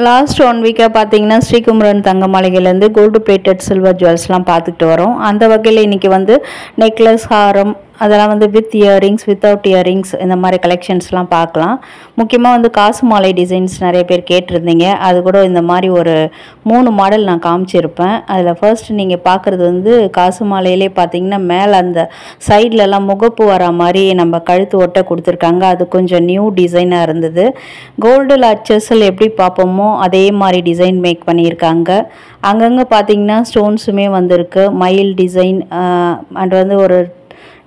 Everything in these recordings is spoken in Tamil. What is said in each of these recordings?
லாஸ்ட் 1 வீக்காக பார்த்தீங்கன்னா ஸ்ரீகுமரன் தங்க மாளிகையிலேருந்து கோல்டு பிளேட்டட் சில்வர் ஜுவல்ஸ்லாம் பார்த்துக்கிட்டு வரோம். அந்த வகையில் இன்றைக்கி வந்து நெக்லஸ், ஹாரம், அதெல்லாம் வந்து வித் இயரிங்ஸ், வித்தவுட் இயரிங்ஸ், இந்த மாதிரி கலெக்ஷன்ஸ்லாம் பார்க்கலாம். முக்கியமாக வந்து காசு மாலை டிசைன்ஸ் நிறைய பேர் கேட்டிருந்தீங்க. அது கூட இந்த மாதிரி ஒரு 3 மாடல் நான் காமிச்சிருப்பேன். அதில் ஃபர்ஸ்ட் நீங்கள் பார்க்குறது வந்து காசு மாலையிலே பார்த்தீங்கன்னா மேலே அந்த சைட்லலாம் முகப்பு வர மாதிரி நம்ம கழுத்து ஒட்ட கொடுத்துருக்காங்க. அது கொஞ்சம் நியூ டிசைனாக இருந்தது. கோல்டில் அச்சஸில் எப்படி பார்ப்போமோ அதே மாதிரி டிசைன் மேக் பண்ணியிருக்காங்க. அங்கங்கே பார்த்தீங்கன்னா ஸ்டோன்ஸுமே வந்திருக்கு. மயில் டிசைன் அண்ட் வந்து ஒரு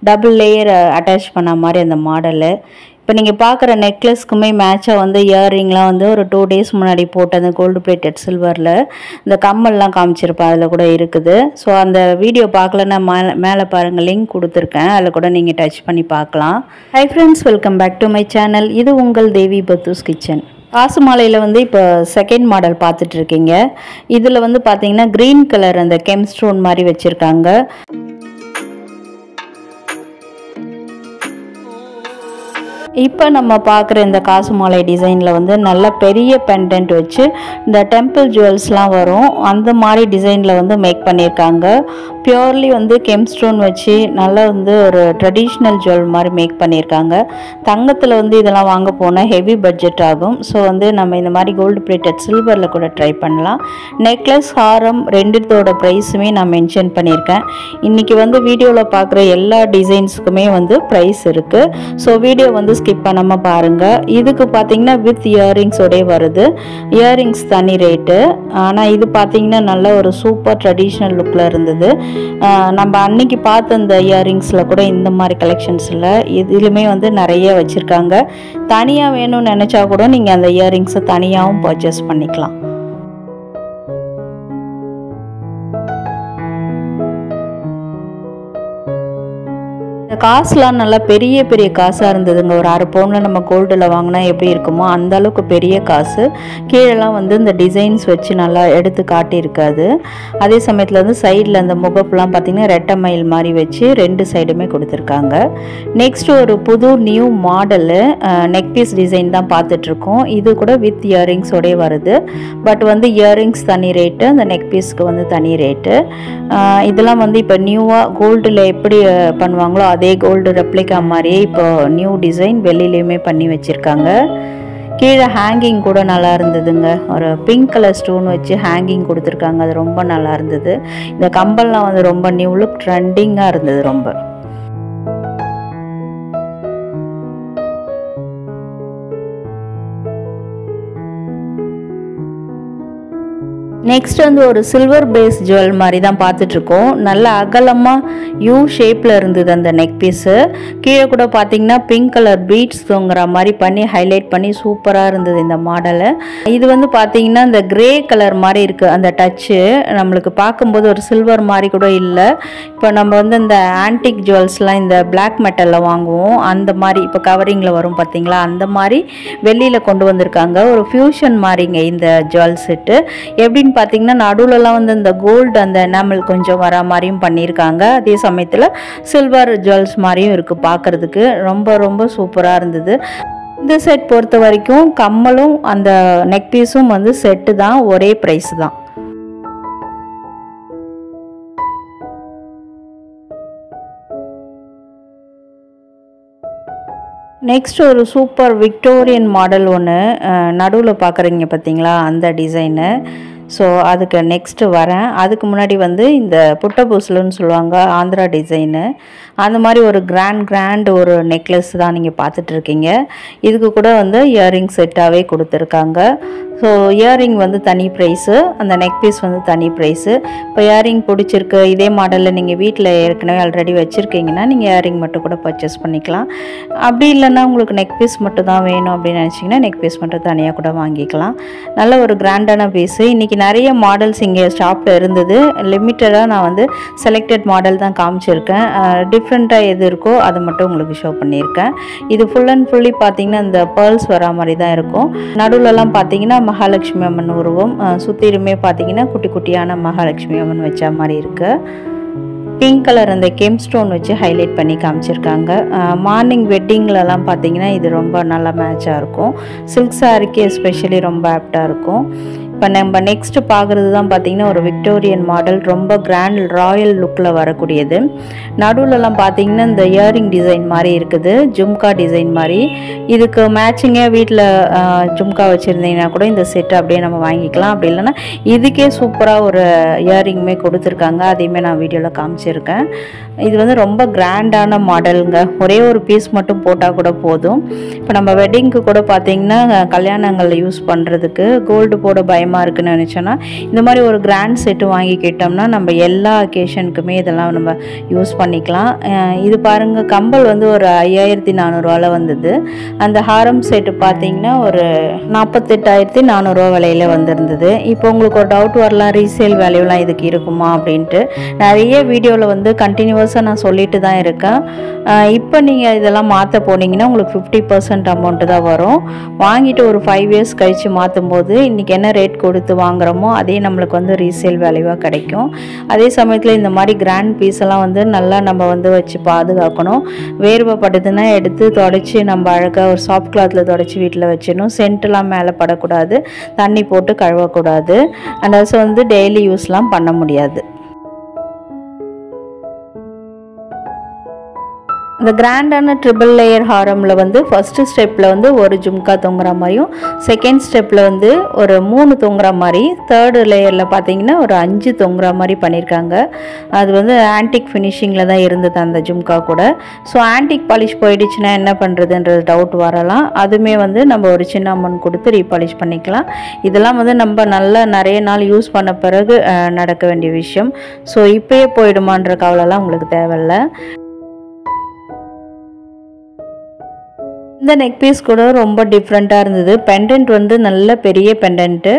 டபுள் லேயர் அட்டாச் பண்ண மாதிரி அந்த மாடலு. இப்போ நீங்கள் பார்க்குற நெக்லஸ்க்குமே மேட்சாக வந்து இயரிங்லாம் வந்து ஒரு 2 டேஸ் முன்னாடி போட்ட அந்த கோல்டு பிளேட்டட் சில்வரில் இந்த கம்மல்லாம் காமிச்சிருப்பேன், அதில் கூட இருக்குது. ஸோ அந்த வீடியோ பார்க்கலன்னா மேலே பாருங்கள், லிங்க் கொடுத்துருக்கேன், அதில் கூட நீங்கள் டச் பண்ணி பார்க்கலாம். Hi friends, welcome back to my channel. இது உங்கள் தேவி பத்தூஸ் கிச்சன். காசு மாலையில் வந்து இப்போ செகண்ட் மாடல் பார்த்துட்ருக்கீங்க. இதில் வந்து பார்த்தீங்கன்னா க்ரீன் கலர் அந்த கெம் ஸ்டோன் மாதிரி வச்சுருக்காங்க. இப்போ நம்ம பார்க்குற இந்த காசு மாலை டிசைனில் வந்து நல்ல பெரிய பெண்டன்ட் வச்சு இந்த டெம்பிள் ஜுவல்ஸ்லாம் வரும், அந்த மாதிரி டிசைனில் வந்து மேக் பண்ணியிருக்காங்க. பியூர்லி வந்து கெம்ஸ்டோன் வச்சு நல்லா வந்து ஒரு ட்ரெடிஷ்னல் ஜுவல் மாதிரி மேக் பண்ணியிருக்காங்க. தங்கத்தில் வந்து இதெல்லாம் வாங்க போனால் ஹெவி பட்ஜெட் ஆகும். ஸோ வந்து நம்ம இந்த மாதிரி கோல்டு பிளேட்டட் சில்வரில் கூட ட்ரை பண்ணலாம். நெக்லஸ், ஹாரம் ரெண்டுத்தோட ப்ரைஸுமே நான் மென்ஷன் பண்ணியிருக்கேன். இன்றைக்கி வந்து வீடியோவில் பார்க்குற எல்லா டிசைன்ஸுக்குமே வந்து ப்ரைஸ் இருக்குது. ஸோ வீடியோ வந்து ஸ்கிப் பண்ணாமல் பாருங்கள். இதுக்கு பார்த்தீங்கன்னா வித் இயரிங்ஸோடய வருது. இயரிங்ஸ் தனி ரேட்டு. ஆனால் இது பார்த்தீங்கன்னா நல்ல ஒரு சூப்பர் ட்ரெடிஷ்னல் லுக்கில் இருந்தது. நம்ம அன்னைக்கு பார்த்த இந்த இயரிங்ஸில் கூட இந்த மாதிரி கலெக்ஷன்ஸில் இதுலையுமே வந்து நிறைய வச்சுருக்காங்க. தனியாக வேணும்னு நினச்சா கூட நீங்கள் அந்த இயரிங்ஸை தனியாகவும் பர்ச்சேஸ் பண்ணிக்கலாம். இந்த காசுலாம் நல்லா பெரிய பெரிய காசாக இருந்ததுங்க. ஒரு 1/2 பவுனில் நம்ம கோல்டில் வாங்கினா எப்படி இருக்குமோ அந்த அளவுக்கு பெரிய காசு. கீழெல்லாம் வந்து இந்த டிசைன்ஸ் வச்சு நல்லா எடுத்து காட்டியிருக்காது. அதே சமயத்தில் வந்து சைடில் அந்த முகப்புலாம் பார்த்திங்கன்னா ரெட்டை மயில் மாதிரி வச்சு 2 சைடுமே கொடுத்துருக்காங்க. நெக்ஸ்ட் ஒரு புது new model neck piece design தான் பார்த்துட்ருக்கோம். இது கூட வித் இயரிங்ஸோடய வருது. பட் வந்து இயரிங்ஸ் தனி ரேட்டு, அந்த நெக் பீஸ்க்கு வந்து தனி ரேட்டு. இதெல்லாம் வந்து இப்போ நியூவாக கோல்டில் எப்படி பண்ணுவாங்களோ அதே கோல்டு ரெப்ளிகா மாதிரியே இப்போ நியூ டிசைன் வெளியிலையுமே பண்ணி வச்சுருக்காங்க. கீழே ஹேங்கிங் கூட நல்லா இருந்ததுங்க. ஒரு பிங்க் கலர் ஸ்டோன் வச்சு ஹேங்கிங் கொடுத்துருக்காங்க. அது ரொம்ப நல்லா இருந்தது. இந்த கம்பல்லாம் வந்து ரொம்ப நியூ லுக், ட்ரெண்டிங்காக இருந்தது ரொம்ப. நெக்ஸ்ட் வந்து ஒரு சில்வர் பேஸ் ஜுவல் மாதிரி தான் பார்த்துட்ருக்கோம். நல்ல அகலமாக யூ ஷேப்பில் இருந்தது அந்த நெக் பீஸு. கீழே கூட பார்த்திங்கன்னா பிங்க் கலர் பீட்ஸ் தொங்குற மாதிரி பண்ணி ஹைலைட் பண்ணி சூப்பராக இருந்தது இந்த மாடலு. இது வந்து பார்த்திங்கன்னா இந்த கிரே கலர் மாதிரி இருக்குது அந்த டச்சு. நம்மளுக்கு பார்க்கும்போது ஒரு சில்வர் மாதிரி கூட இல்லை. இப்போ நம்ம வந்து இந்த ஆன்டிக் ஜுவல்ஸ்லாம் இந்த பிளாக் மெட்டலில் வாங்குவோம், அந்த மாதிரி இப்போ கவரிங்கில் வரும் பார்த்திங்களா, அந்த மாதிரி வெளியில் கொண்டு வந்திருக்காங்க. ஒரு ஃபியூஷன் மாதிரிங்க இந்த ஜுவல் செட்டு. எப்படின்னு பார்த்தீங்கன்னா நடுவுலலாம் வந்து இந்த கோல்டு அந்த எனாமல் கொஞ்சம் வர மாதிரியும் பண்ணியிருக்காங்க. அதே சமயத்தில் சில்வர் ஜுவல்ஸ் மாதிரியும் இருக்குது. பார்க்குறதுக்கு ரொம்ப ரொம்ப சூப்பராக இருந்தது. இந்த செட் பொறுத்த வரைக்கும் கம்மலும் அந்த நெக் பீஸும் வந்து செட்டு தான், ஒரே ப்ரைஸ் தான். நெக்ஸ்ட் ஒரு சூப்பர் விக்டோரியன் மாடல் ஒன்று நடுவில் பார்க்குறீங்க பார்த்தீங்களா, அந்த டிசைனு. ஸோ அதுக்கு நெக்ஸ்ட்டு வரேன். அதுக்கு முன்னாடி வந்து இந்த புட்டபூசலுன்னு சொல்லுவாங்க, ஆந்திரா டிசைனு. அந்த மாதிரி ஒரு கிராண்ட் ஒரு நெக்லஸ் தான் நீங்கள் பார்த்துட்ருக்கீங்க. இதுக்கு கூட வந்து இயரிங் செட்டாகவே கொடுத்துருக்காங்க. ஸோ இயரிங் வந்து தனி ப்ரைஸு, அந்த நெக் பீஸ் வந்து தனி ப்ரைஸு. இப்போ இயரிங் பிடிச்சிருக்கு, இதே மாடலில் நீங்கள் வீட்டில் ஏற்கனவே ஆல்ரெடி வச்சுருக்கீங்கன்னா நீங்கள் இயரிங் மட்டும் கூட பர்ச்சேஸ் பண்ணிக்கலாம். அப்படி இல்லைன்னா உங்களுக்கு நெக் பீஸ் மட்டும் தான் வேணும் அப்படின்னு நினச்சிங்கன்னா நெக் பீஸ் மட்டும் தனியாக கூட வாங்கிக்கலாம். நல்ல ஒரு கிராண்டான பீஸு. இன்றைக்கி நிறைய மாடல்ஸ் இங்கே ஷாப்பில் இருந்தது. லிமிட்டடாக நான் வந்து செலக்டட் மாடல் தான் காமிச்சிருக்கேன். டிஃப்ரெண்ட்டாக எது இருக்கோ அதை மட்டும் உங்களுக்கு ஷோ பண்ணியிருக்கேன். இது ஃபுல் அண்ட் ஃபுல்லி பார்த்திங்கன்னா இந்த பேர்ல்ஸ் வரா மாதிரி தான் இருக்கும். நடுவில்லாம் பார்த்திங்கன்னா மகாலட்சுமி அம்மன் உருவம், சுற்றிலுமே பார்த்திங்கன்னா குட்டி குட்டியான மகாலட்சுமி அம்மன் வச்ச மாதிரி இருக்குது. பிங்க் கலர் அந்த கெம் ஸ்டோன் வச்சு ஹைலைட் பண்ணி காமிச்சிருக்காங்க. மார்னிங் வெட்டிங்லலாம் பார்த்தீங்கன்னா இது ரொம்ப நல்ல மேட்சாக இருக்கும். சில்க் சாரிக்கு எஸ்பெஷலி ரொம்ப ஆப்டாக இருக்கும். இப்போ நம்ம நெக்ஸ்ட் பார்க்குறது தான் பார்த்தீங்கன்னா ஒரு விக்டோரியன் மாடல், ரொம்ப கிராண்ட் ராயல் லுக்கில் வரக்கூடியது. நடுவுலலாம் பார்த்தீங்கன்னா இந்த இயரிங் டிசைன் மாதிரி இருக்குது, ஜும்கா டிசைன் மாதிரி. இதுக்கு மேட்சிங்காக வீட்டில் ஜும்கா வச்சுருந்தீங்கன்னா கூட இந்த செட்டு அப்படியே நம்ம வாங்கிக்கலாம். அப்படி இல்லைன்னா இதுக்கே சூப்பராக ஒரு இயரிங்குமே கொடுத்துருக்காங்க, அதையுமே நான் வீடியோவில் காமிச்சிருக்கேன். இது வந்து ரொம்ப கிராண்டான மாடலுங்க. ஒரே ஒரு பீஸ் மட்டும் போட்டால் கூட போதும். இப்போ நம்ம வெட்டிங்க்கு கூட பார்த்தீங்கன்னா கல்யாணங்களில் யூஸ் பண்ணுறதுக்கு கோல்டு போட பயமாக இருக்குன்னு நினச்சோன்னா இந்த மாதிரி ஒரு கிராண்ட் செட்டு வாங்கிக்கிட்டோம்னா நம்ம எல்லா அக்கேஷனுக்குமே இதெல்லாம் நம்ம யூஸ் பண்ணிக்கலாம். இது பாருங்கள், கம்பல் வந்து ஒரு 5400 வந்தது. அந்த ஹாரம் செட்டு பார்த்தீங்கன்னா ஒரு 48,400 விலையில் வந்திருந்தது. இப்போ உங்களுக்கு ஒரு டவுட் வரலாம், ரீசேல் வேல்யூலாம் இதுக்கு இருக்குமா அப்படின்ட்டு. நிறைய வீடியோவில் வந்து கண்டினியூஸாக நான் சொல்லிட்டு தான் இருக்கேன். இப்போ நீங்கள் இதெல்லாம் மாற்ற போனீங்கன்னா உங்களுக்கு 50% அமௌண்ட்டு தான் வரும். வாங்கிட்டு ஒரு 5 இயர்ஸ் கழித்து மாற்றும் போது இன்றைக்கி என்ன ரேட் கொடுத்து வாங்குகிறோமோ அதே நம்மளுக்கு வந்து ரீசேல் வேல்யூவாக கிடைக்கும். அதே சமயத்தில் இந்த மாதிரி கிராண்ட் பீஸெல்லாம் வந்து நல்லா நம்ம வந்து வச்சு பாதுகாக்கணும். வேர்வைப்படுதுன்னா எடுத்து தொடச்சி நம்ம அழகாக ஒரு சாஃப்ட் கிளாத்தில் தொடச்சி வீட்டில் வச்சிடணும். சென்ட்லாம் மேலே படக்கூடாது, தண்ணி போட்டு கழுவக்கூடாது. அண்ட் ஆல்சோ வந்து டெய்லி யூஸ்லாம் பண்ண முடியாது. இந்த கிராண்டான ட்ரிபிள் லேயர் ஹாரமில் வந்து ஃபஸ்ட்டு ஸ்டெப்பில் வந்து ஒரு ஜும்கா தொங்குற மாதிரியும், செகண்ட் ஸ்டெப்பில் வந்து ஒரு 3 தொங்குற மாதிரி, தேர்டு லேயரில் பார்த்தீங்கன்னா ஒரு 5 தொங்குற மாதிரி பண்ணியிருக்காங்க. அது வந்து ஆன்டிக் ஃபினிஷிங்கில் தான் இருந்தது அந்த ஜும்கா கூட. ஸோ ஆன்டிக் பாலிஷ் போயிடுச்சுன்னா என்ன பண்ணுறதுன்றது டவுட் வரலாம். அதுவுமே வந்து நம்ம ஒரு சின்ன அமௌண்ட் கொடுத்து ரீபாலிஷ் பண்ணிக்கலாம். இதெல்லாம் வந்து நம்ம நல்லா நிறைய நாள் யூஸ் பண்ண பிறகு நடக்க வேண்டிய விஷயம். ஸோ இப்போயே போயிடுமான்ற கவலைலாம் உங்களுக்கு தேவையில்லை. இந்த நெக் பீஸ் கூட ரொம்ப டிஃப்ரெண்ட்டாக இருந்தது. பெண்டன்ட் வந்து நல்ல பெரிய பெண்டன்ட்டு.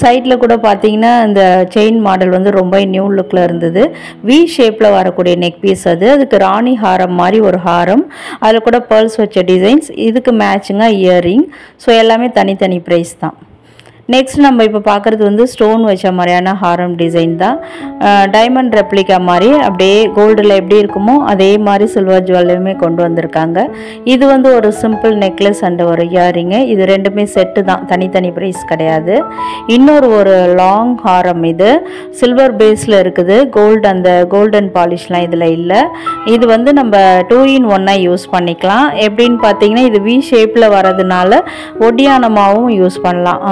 சைடில் கூட பார்த்தீங்கன்னா இந்த செயின் மாடல் வந்து ரொம்ப நியூ லுக்கில் இருந்தது. வி ஷேப்பில் வரக்கூடிய நெக் பீஸ் அது. அதுக்கு ராணி ஹாரம் மாதிரி ஒரு ஹாரம், அதில் கூட பேர்ல்ஸ் வச்ச டிசைன்ஸ், இதுக்கு மேட்சிங்காக இயரிங். ஸோ எல்லாமே தனித்தனி ப்ரைஸ் தான். நெக்ஸ்ட் நம்ம இப்போ பார்க்குறது வந்து ஸ்டோன் வச்ச மாதிரியான ஹாரம் டிசைன் தான். டைமண்ட் ரெப்ளிகா மாதிரி அப்படியே கோல்டில் எப்படி இருக்குமோ அதே மாதிரி சில்வர் ஜுவல்லையுமே கொண்டு வந்திருக்காங்க. இது வந்து ஒரு சிம்பிள் நெக்லஸ் அண்ட் ஒரு இயரிங்கு. இது ரெண்டுமே செட்டு தான், தனித்தனி ப்ரைஸ் கிடையாது. இன்னொரு ஒரு லாங் ஹாரம், இது சில்வர் பேஸில் இருக்குது. அந்த கோல்டன் பாலிஷ்லாம் இதில் இல்லை. இது வந்து நம்ம 2 in 1 யூஸ் பண்ணிக்கலாம். எப்படின்னு பார்த்தீங்கன்னா இது வி ஷேப்பில் வரதுனால ஒடியானமாகவும் யூஸ் பண்ணலாம்.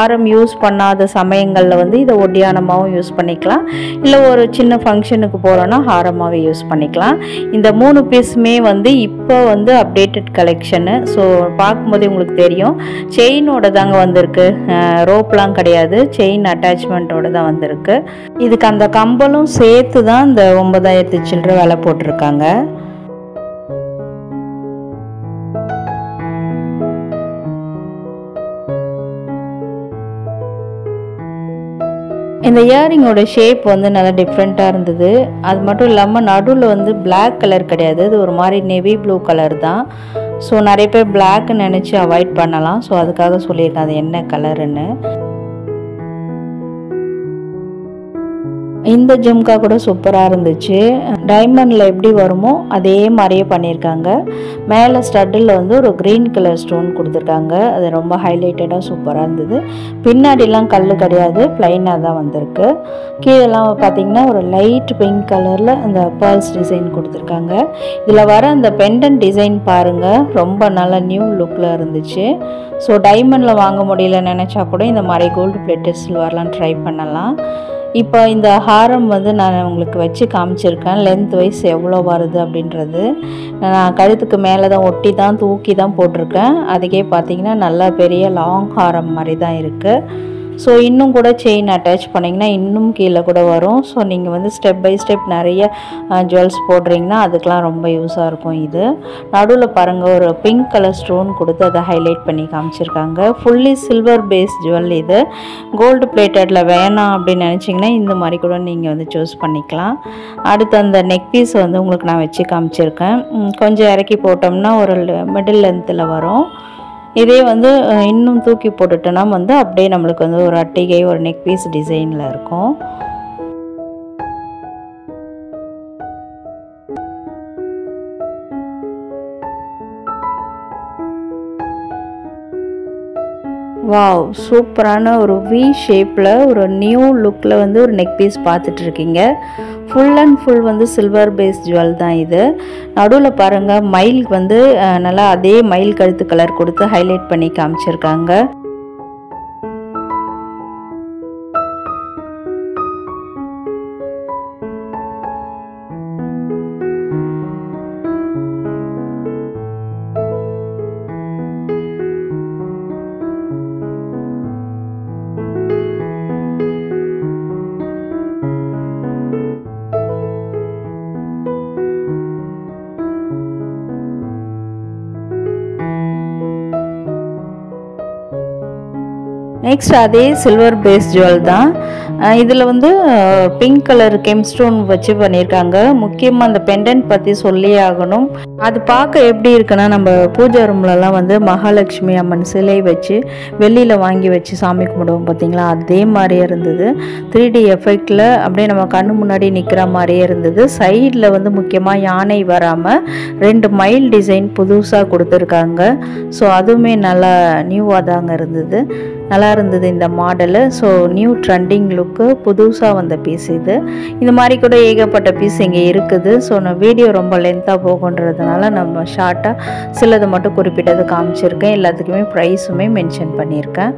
ஹாரம் யூஸ் பண்ணாத சமயங்களில் வந்து இதை ஒடியானமாகவும் யூஸ் பண்ணிக்கலாம். இல்லை ஒரு சின்ன ஃபங்க்ஷனுக்கு போகிறோன்னா ஹாரமாகவே யூஸ் பண்ணிக்கலாம். இந்த 3 பீஸுமே வந்து இப்போ வந்து அப்டேட்டட் கலெக்ஷனு. ஸோ பார்க்கும்போதே உங்களுக்கு தெரியும், செயினோட தாங்க வந்திருக்கு, ரோப்லாம் கிடையாது, செயின் அட்டாச்மெண்ட்டோட தான் வந்திருக்கு. இதுக்கு அந்த கம்பலும் சேர்த்து தான் இந்த 9,000 சில்லறை விலை போட்டிருக்காங்க. இந்த இயரிங்கோட ஷேப் வந்து நல்லா டிஃப்ரெண்ட்டாக இருந்தது. அது மட்டும் இல்லாமல் நடுவில் வந்து பிளாக் கலர் கிடையாது, இது ஒரு மாதிரி நேவி ப்ளூ கலர் தான். ஸோ நிறைய பேர் பிளாக்னு நினச்சி அவாய்ட் பண்ணலாம். ஸோ அதுக்காக சொல்லியிருக்கேன் அது என்ன கலருன்னு. இந்த ஜும்கா கூட சூப்பராக இருந்துச்சு. டைமண்டில் எப்படி வருமோ அதே மாதிரியே பண்ணியிருக்காங்க. மேலே ஸ்டட்டில் வந்து ஒரு க்ரீன் கலர் ஸ்டோன் கொடுத்துருக்காங்க. அது ரொம்ப ஹைலைட்டடாக சூப்பராக இருந்தது. பின்னாடிலாம் கல் கிடையாது, பிளைனாக தான் வந்திருக்கு. கீழெல்லாம் பார்த்திங்கன்னா ஒரு லைட் பிங்க் கலரில் அந்த பேர்ல்ஸ் டிசைன் கொடுத்துருக்காங்க. இதில் வர அந்த பெண்டன்ட் டிசைன் பாருங்கள், ரொம்ப நல்ல நியூ லுக்கில் இருந்துச்சு. ஸோ டைமண்டில் வாங்க முடியல நினச்சா கூட இந்த மாதிரி கோல்டு பிளேட்டட் சில்வர்லாம் ட்ரை பண்ணலாம். இப்போ இந்த ஹாரம் வந்து நான் உங்களுக்கு வச்சு காமிச்சிருக்கேன், லென்த் வைஸ் எவ்வளோ வருது அப்படின்றது. நான் கழுத்துக்கு மேலே தான் ஒட்டி தான் தூக்கி தான் போட்டிருக்கேன். அதுக்கே பார்த்திங்கன்னா நல்லா பெரிய லாங் ஹாரம் மாதிரி தான் இருக்குது. ஸோ இன்னும் கூட செயின் அட்டாச் பண்ணிங்கன்னா இன்னும் கீழே கூட வரும். ஸோ நீங்கள் வந்து ஸ்டெப் பை ஸ்டெப் நிறைய ஜுவல்ஸ் போடுறீங்கன்னா அதுக்கெலாம் ரொம்ப யூஸாக இருக்கும். இது நடுவில் பாருங்கள் ஒரு பிங்க் கலர் ஸ்டோன் கொடுத்து அதை ஹைலைட் பண்ணி காமிச்சிருக்காங்க. Fully silver base jewel. இது கோல்டு பிளேட்டடில் வேணாம் அப்படின்னு நினச்சிங்கன்னா இந்த மாதிரி கூட நீங்கள் வந்து சூஸ் பண்ணிக்கலாம். அடுத்து அந்த நெக் பீஸ் வந்து உங்களுக்கு நான் வச்சு காமிச்சிருக்கேன். கொஞ்சம் இறக்கி போட்டோம்னா ஒரு மிடில் லென்த்தில் வரும். இதே வந்து இன்னும் தூக்கி போட்டுட்டோன்னா வந்து அப்படியே நம்மளுக்கு வந்து ஒரு அட்டிகை ஒரு நெக் பீஸ் டிசைனில் இருக்கும். வாவ், சூப்பரான ஒரு வி ஷேப்பில் ஒரு நியூ லுக்கில் வந்து ஒரு நெக் பீஸ் பார்த்துட்ருக்கீங்க. ஃபுல் அண்ட் ஃபுல் வந்து சில்வர் பேஸ் ஜுவல் தான் இது. நடுவில் பாருங்கள் மயில் வந்து நல்லா அதே மயில் கழுத்து கலர் கொடுத்து ஹைலைட் பண்ணி காமிச்சிருக்காங்க. நெக்ஸ்ட் அதே சில்வர் பேஸ் ஜுவல் தான். இதில் வந்து பிங்க் கலர் கெம்ஸ்டோன் வச்சு பண்ணியிருக்காங்க. முக்கியமாக அந்த பெண்டன்ட் பற்றி சொல்லியே ஆகணும். அது பார்க்க எப்படி இருக்குன்னா, நம்ம பூஜை ரூம்லலாம் வந்து மகாலட்சுமி அம்மன் சிலை வச்சு வெள்ளியில் வாங்கி வச்சு சாமி கும்பிடுவோம் பார்த்தீங்களா, அதே மாதிரியே இருந்தது. 3D எஃபெக்டில் அப்படியே நம்ம கண்ணு முன்னாடி நிற்கிற மாதிரியே இருந்தது. சைடில் வந்து முக்கியமாக யானை வராமல் 2 மயில் டிசைன் புதுசாக கொடுத்துருக்காங்க. ஸோ அதுவுமே நல்லா நியூவாக தாங்க இருந்தது. நல்லா இருந்தது இந்த மாடலு. ஸோ நியூ ட்ரெண்டிங் லுக்கு, புதுசாக வந்த பீஸ் இது. இந்த மாதிரி கூட ஏகப்பட்ட பீஸ் இங்கே இருக்குது. ஸோ நான் வீடியோ ரொம்ப லென்த்தாக போகுன்றதுனால நம்ம ஷார்ட்டாக சிலது மட்டும் குறிப்பிட்டது காமிச்சிருக்கேன். எல்லாத்துக்குமே ப்ரைஸுமே மென்ஷன் பண்ணியிருக்கேன்.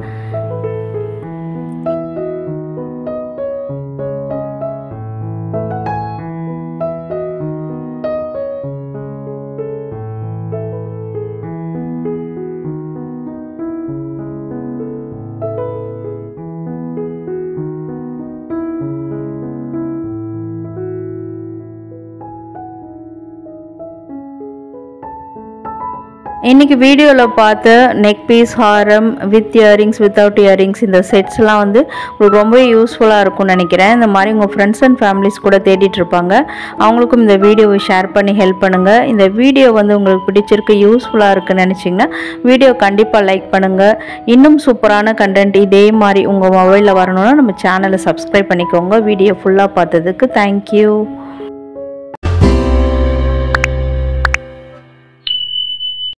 இன்றைக்கி வீடியோவில் பார்த்த neck piece, Haram with earrings, without earrings, இந்த செட்ஸ்லாம் வந்து உங்களுக்கு ரொம்பவே யூஸ்ஃபுல்லாக இருக்கும்னு நினைக்கிறேன். இந்த மாதிரி உங்கள் ஃப்ரெண்ட்ஸ் அண்ட் ஃபேமிலிஸ் கூட தேடிட்டு இருப்பாங்க. அவங்களுக்கும் இந்த வீடியோவை ஷேர் பண்ணி ஹெல்ப் பண்ணுங்கள். இந்த வீடியோ வந்து உங்களுக்கு பிடிச்சிருக்கு, யூஸ்ஃபுல்லாக இருக்குன்னு நினச்சிங்கன்னா வீடியோ கண்டிப்பாக லைக் பண்ணுங்கள். இன்னும் சூப்பரான கண்டென்ட் இதே மாதிரி உங்கள் மொபைலில் வரணும்னா நம்ம சேனலை சப்ஸ்கிரைப் பண்ணிக்கோங்க. வீடியோ ஃபுல்லாக பார்த்ததுக்கு தேங்க்யூ.